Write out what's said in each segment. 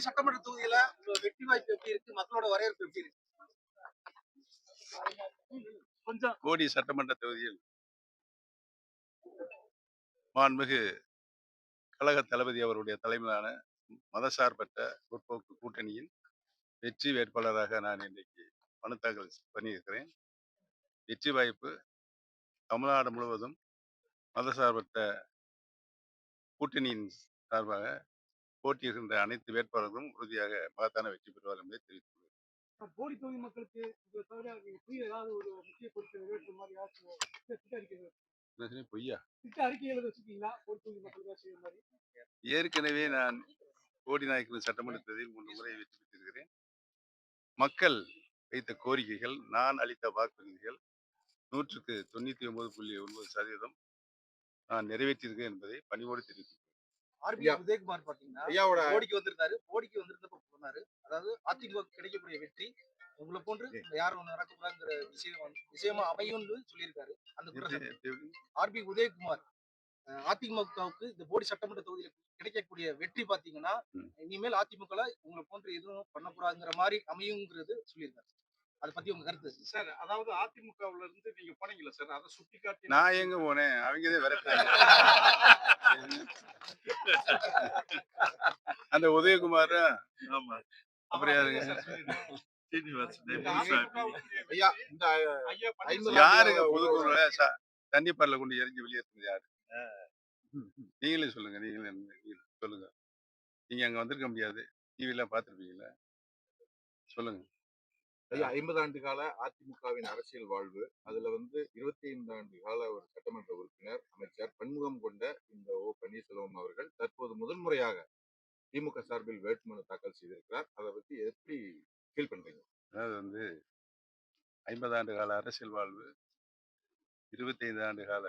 சட்டமன்ற தொகுதியில வெற்றி வாய்ப்பு எப்படி இருக்கு? மக்களோட வரவேற்பு எப்படி இருக்கு? போடி சட்டமன்ற தொகுதியில் மாண்புமிகு கழக தளபதி அவருடைய தலைமையிலான மதசார்பற்ற முற்போக்கு கூட்டணியின் வெற்றி வேட்பாளராக நான் இன்றைக்கு மனு தாக்கல் பண்ணியிருக்கிறேன். வெற்றி வாய்ப்பு தமிழ்நாடு முழுவதும் மதசார்பற்ற கூட்டணியின் சார்பாக போட்டியிடுகின்ற அனைத்து வேட்பாளர்களும் உறுதியாக மகத்தான வெற்றி பெறுவார் என்பதை தெரிவித்துள்ளேன். போடி தொகுதி மக்களுக்கு தவிர ஏதாவது ஒரு முக்கிய பொறுப்பு நிறைவேற்ற மாதிரி பொய்யா திட்ட அறிக்கைகள் வச்சிருக்கீங்களா? போடி தொகுதி மக்களுக்கு செய்யற மாதிரி. ஏற்கனவே நான் போடி நாயக்கர் சட்டமன்ற தொகுதியில் 3 முறை வெற்றி பெற்றிருக்கிறேன். மக்கள் வைத்த கோரிக்கைகள், நான் அளித்த வாக்குறுதிகள் 99.9% நான் நிறைவேற்றியிருக்கேன் என்பதை பணிவோடு தெரிவித்துள்ளேன். ஆர்பி உதயகுமார் பாத்தீங்கன்னா போடிக்கு வந்திருந்தாரு. போடிக்கு வந்திருந்தப்ப சொன்னாரு, அதாவது அதிமுக கிடைக்கக்கூடிய வெற்றி உங்களை போன்று யாரும் நடக்கக்கூடாதுங்கிற விஷயமா அமையும்னு சொல்லியிருக்காரு. அந்த ஆர்பி உதயகுமார் அதிமுகவுக்கு இந்த போடி சட்டமன்ற தொகுதியில கிடைக்கக்கூடிய வெற்றி பாத்தீங்கன்னா இனிமேல் அதிமுக உங்களை போன்று எதுவும் பண்ணக்கூடாதுங்கிற மாதிரி அமையுங்கிறது சொல்லியிருக்காரு. அதை பத்தி உங்க கருத்து சார்? அதாவது அதிமுகவுல இருந்து நீங்க போனீங்களா சார்? அதை சுட்டி காட்டி நான் எங்க போனேன்? அவங்கதான் விரட்டாங்க. அந்த உதயகுமார் அப்புறம் யாருங்க புதுக்குழுல தண்ணிப்பாறையில கொண்டு எரிஞ்சு வெளியேற்றது யாரு? நீங்களே சொல்லுங்க. நீங்களே சொல்லுங்க. நீங்க அங்க வந்திருக்க முடியாது. டிவிலாம் பார்த்துருப்பீங்களா? சொல்லுங்க. 50 ஆண்டு கால அதிமுகவின் அரசியல் வாழ்வு, அதுல 25 ஆண்டு கால ஒரு சட்டமன்ற உறுப்பினர், அமைச்சர் பன்முகம் கொண்ட இந்த ஓ பன்னீர்செல்வம் அவர்கள் தற்போது முதன்முறையாக திமுக சார்பில் வேட்புமனு தாக்கல் செய்திருக்கிறார். அதை பத்தி எப்படி ஃபீல் பண்றீங்க? அதாவது 50 ஆண்டு கால அரசியல் வாழ்வு, 25 ஆண்டு கால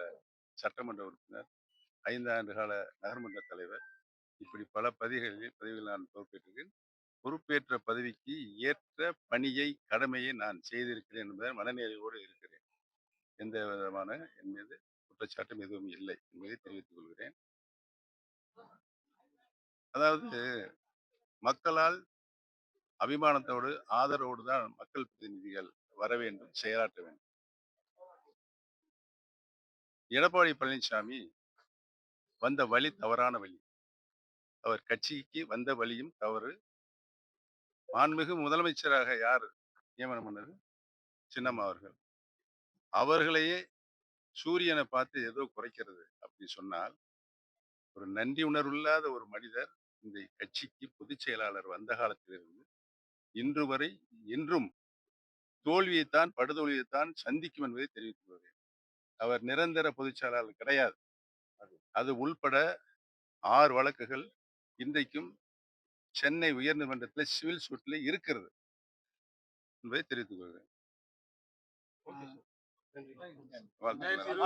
சட்டமன்ற உறுப்பினர், 5 ஆண்டு கால நகர்மன்ற தலைவர், இப்படி பல பதவிகளில் நான் பொறுப்பேற்றிருக்கேன். பொறுப்பேற்ற பதவிக்கு ஏற்ற பணியை, கடமையை நான் செய்திருக்கிறேன் என்பதை மனநிறைவோடு இருக்கிறேன். எந்த விதமான என் மீது குற்றச்சாட்டும் எதுவும் இல்லை என்பதை தெரிவித்துக் கொள்கிறேன். அதாவது மக்களால் அபிமானத்தோடு, ஆதரவோடு தான் மக்கள் பிரதிநிதிகள் வர வேண்டும், செயலாற்ற வேண்டும். எடப்பாடி பழனிசாமி வந்த வழி தவறான வழி. அவர் கட்சிக்கு வந்த வழியும் தவறு. மாண்புமிகு முதலமைச்சராக யார் நியமனம் பண்ணது? சின்னம்மா அவர்கள். அவர்களையே சூரியனை பார்த்து ஏதோ குறைக்கிறது அப்படி சொன்னால், ஒரு நன்றி உணர்வில்லாத ஒரு மனிதர் இந்த கட்சிக்கு பொதுச் செயலாளர் வந்த காலத்திலிருந்து இன்று வரை இன்றும் தோல்வியைத்தான், படுதோல்வியைத்தான் சந்திக்கும் என்பதை தெரிவித்துக் கொள்கிறேன். அவர் நிரந்தர பொதுச் செயலாளர் கிடையாது. அது உள்பட 6 வழக்குகள் இன்றைக்கும் சென்னை உயர்நீதிமன்றத்தில் சிவில் சூட்டில் இருக்கிறது என்பதை தெரிவித்துக் கொள்கிறேன். வாழ்த்துக்கள்.